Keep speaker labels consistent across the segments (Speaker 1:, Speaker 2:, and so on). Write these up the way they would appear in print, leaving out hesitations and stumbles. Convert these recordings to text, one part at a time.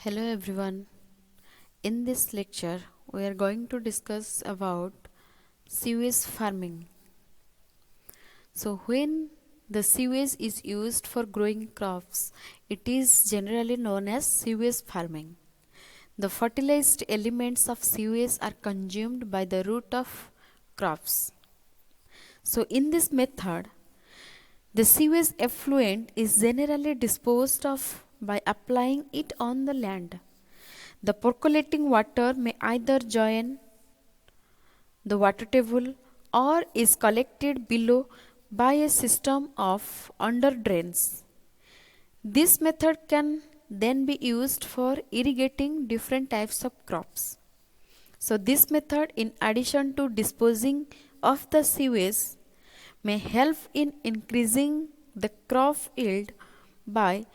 Speaker 1: Hello everyone. In this lecture, we are going to discuss about sewage farming. So when the sewage is used for growing crops, it is generally known as sewage farming. The fertilized elements of sewage are consumed by the root of crops. So in this method, the sewage effluent is generally disposed of by applying it on the land. The percolating water may either join the water table or is collected below by a system of under drains. This method can then be used for irrigating different types of crops. So this method, in addition to disposing of the sewage, may help in increasing the crop yield by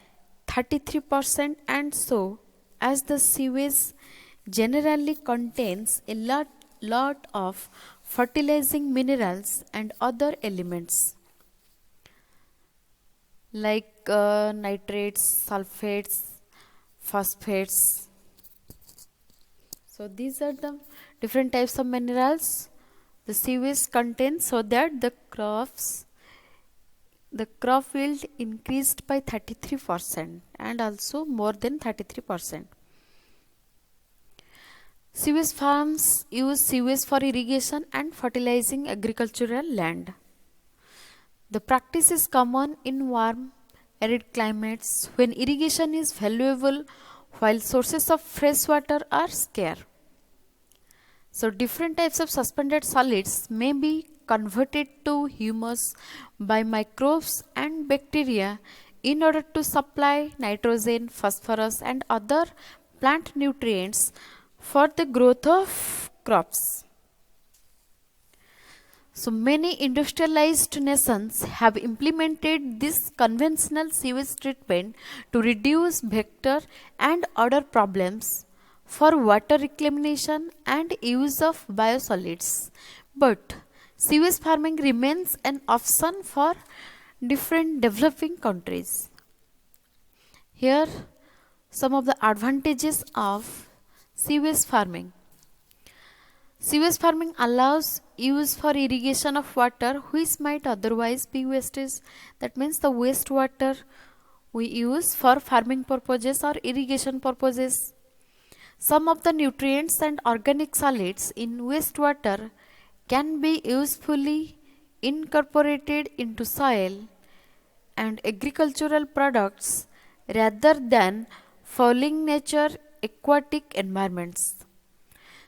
Speaker 1: 33%, and so as the sewage generally contains a lot of fertilizing minerals and other elements like nitrates, sulfates, phosphates. So these are the different types of minerals the sewage contains, so that the crop yield increased by 33% and also more than 33%. Sewage farms use sewage for irrigation and fertilizing agricultural land. The practice is common in warm, arid climates when irrigation is valuable while sources of fresh water are scarce. So different types of suspended solids may be converted to humus by microbes and bacteria in order to supply nitrogen, phosphorus and other plant nutrients for the growth of crops. So many industrialized nations have implemented this conventional sewage treatment to reduce vector and other problems for water reclamation and use of biosolids. But sewage farming remains an option for different developing countries. Here some of the advantages of sewage farming. Sewage farming allows use for irrigation of water which might otherwise be wastage. That means the wastewater we use for farming purposes or irrigation purposes. Some of the nutrients and organic solids in wastewater can be usefully incorporated into soil and agricultural products rather than fouling nature aquatic environments.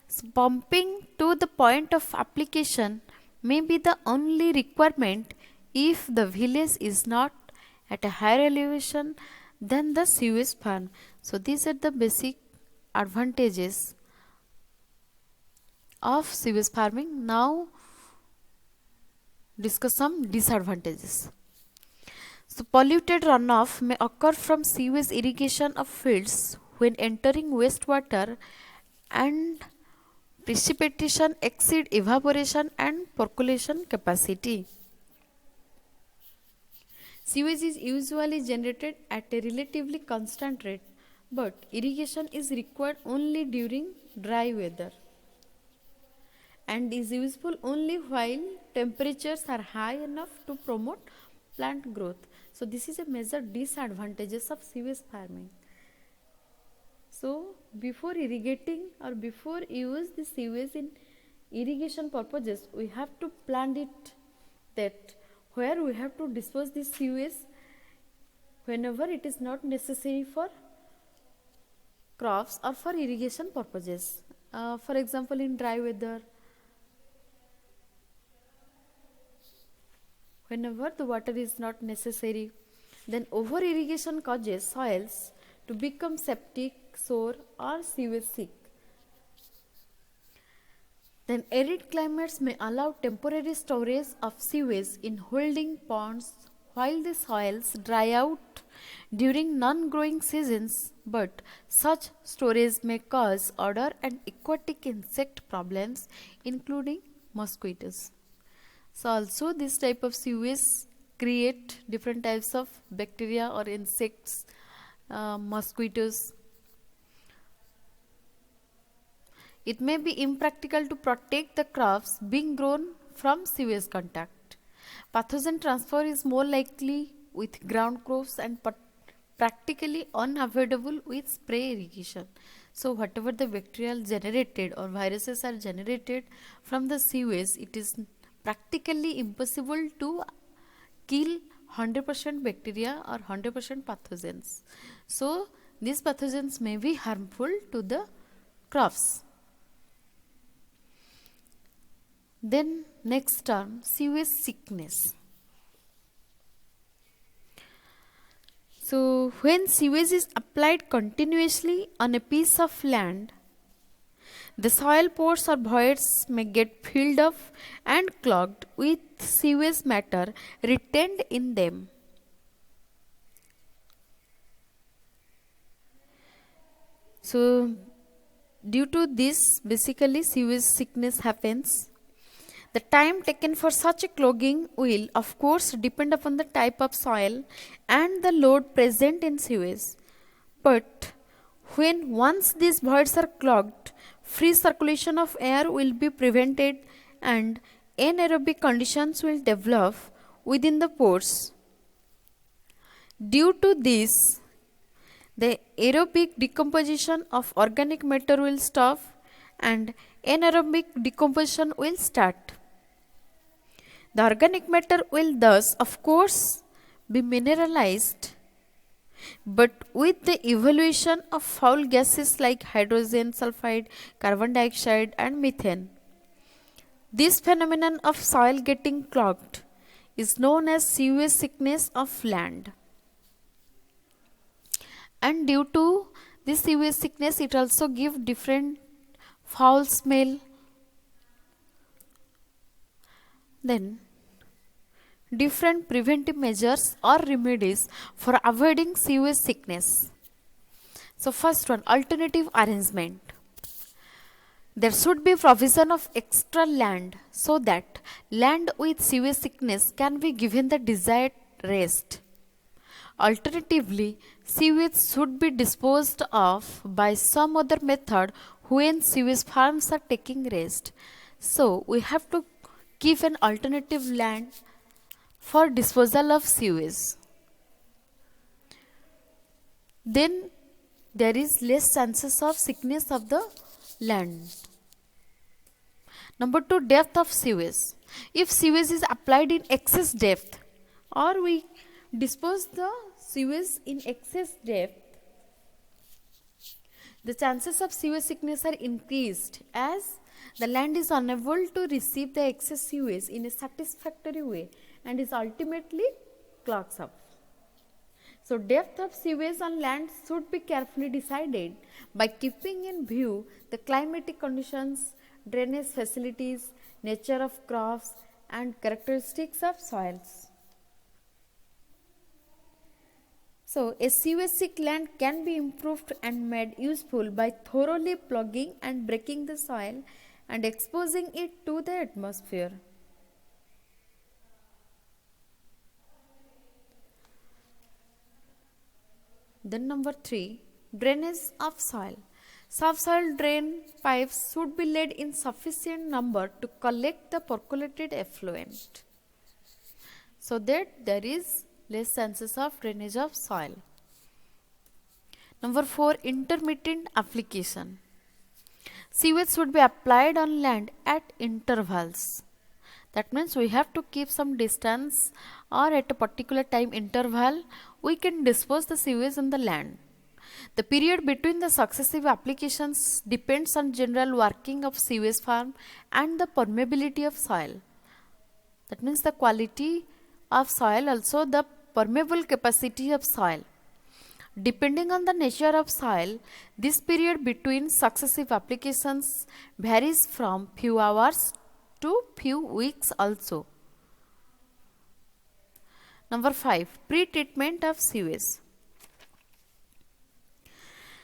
Speaker 1: So pumping to the point of application may be the only requirement if the village is not at a higher elevation than the sewage farm. So these are the basic advantages of sewage farming. Now discuss some disadvantages. So polluted runoff may occur from sewage irrigation of fields when entering wastewater and precipitation exceed evaporation and percolation capacity. Sewage is usually generated at a relatively constant rate, but irrigation is required only during dry weather and is useful only while temperatures are high enough to promote plant growth. So this is a major disadvantages of sewage farming. So before irrigating or before use the sewage in irrigation purposes, we have to plan it that where we have to dispose this sewage whenever it is not necessary for crops or for irrigation purposes. For example, in dry weather, whenever the water is not necessary, then over irrigation causes soils to become septic, sour or sewage sick. Then arid climates may allow temporary storage of sewage in holding ponds while the soils dry out during non-growing seasons, but such storage may cause odor and aquatic insect problems including mosquitoes. So also this type of sewage create different types of bacteria or insects, mosquitoes. It may be impractical to protect the crops being grown from sewage contact. Pathogen transfer is more likely with ground crops and practically unavoidable with spray irrigation. So whatever the bacterial generated or viruses are generated from the sewage, it is practically impossible to kill 100% bacteria or 100% pathogens. So these pathogens may be harmful to the crops. Then next term, sewage sickness. So when sewage is applied continuously on a piece of land, the soil pores or voids may get filled up and clogged with sewage matter retained in them. So due to this, basically sewage sickness happens. The time taken for such a clogging will of course depend upon the type of soil and the load present in sewage. But when once these voids are clogged, free circulation of air will be prevented and anaerobic conditions will develop within the pores. Due to this, the aerobic decomposition of organic matter will stop and anaerobic decomposition will start. The organic matter will thus, of course, be mineralized, but with the evaluation of foul gases like hydrogen sulfide, carbon dioxide and methane. This phenomenon of soil getting clogged is known as sewage sickness of land. And due to this sewage sickness, it also gives different foul smell. Then different preventive measures or remedies for avoiding sewage sickness. So first one, alternative arrangement. There should be provision of extra land so that land with sewage sickness can be given the desired rest. Alternatively, sewage should be disposed of by some other method when sewage farms are taking rest. So we have to give an alternative land for disposal of sewage. Then there is less chances of sickness of the land. Number 2, depth of sewage. If sewage is applied in excess depth or we dispose the sewage in excess depth, the chances of sewage sickness are increased as the land is unable to receive the excess sewage in a satisfactory way and is ultimately clogs up. So depth of sewage on land should be carefully decided by keeping in view the climatic conditions, drainage facilities, nature of crops and characteristics of soils. So a sewage sick land can be improved and made useful by thoroughly plugging and breaking the soil and exposing it to the atmosphere. Then number 3, drainage of soil. Subsoil drain pipes should be laid in sufficient number to collect the percolated effluent so that there is less chances of drainage of soil. Number 4, intermittent application. Sewage should be applied on land at intervals. That means we have to keep some distance or at a particular time interval we can dispose the sewage on the land. The period between the successive applications depends on general working of sewage farm and the permeability of soil. That means the quality of soil, also the permeable capacity of soil. Depending on the nature of soil, this period between successive applications varies from few hours to few weeks also. Number 5, pre-treatment of sewage.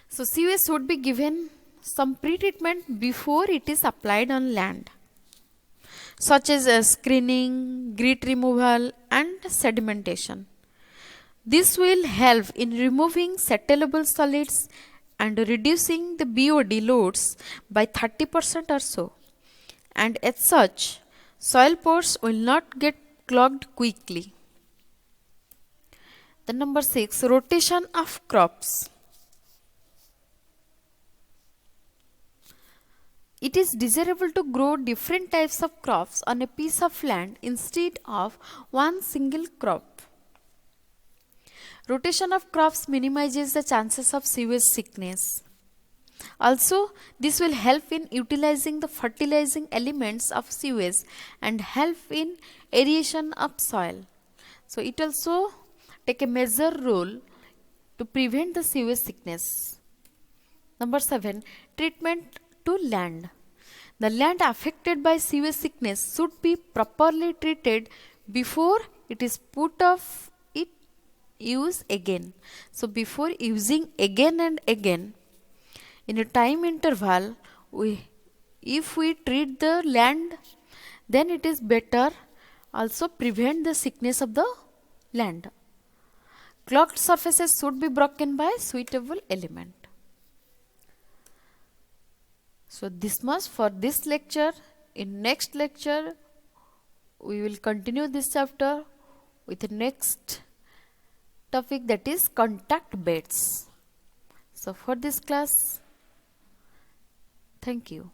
Speaker 1: So sewage should be given some pre-treatment before it is applied on land, such as screening, grit removal and sedimentation. This will help in removing settleable solids and reducing the BOD loads by 30% or so. And as such, soil pores will not get clogged quickly. The number 6, rotation of crops. It is desirable to grow different types of crops on a piece of land instead of one single crop. Rotation of crops minimizes the chances of sewage sickness. Also, this will help in utilizing the fertilizing elements of sewage and help in aeration of soil. So, it also take a major role to prevent the sewage sickness. Number 7, treatment to land. The land affected by sewage sickness should be properly treated before it is put off it use again. So before using again and again, in a time interval, if we treat the land, then it is better also prevent the sickness of the land. Clogged surfaces should be broken by suitable element. So this much for this lecture. In next lecture, we will continue this chapter with the next topic, that is contact beds. So for this class, thank you.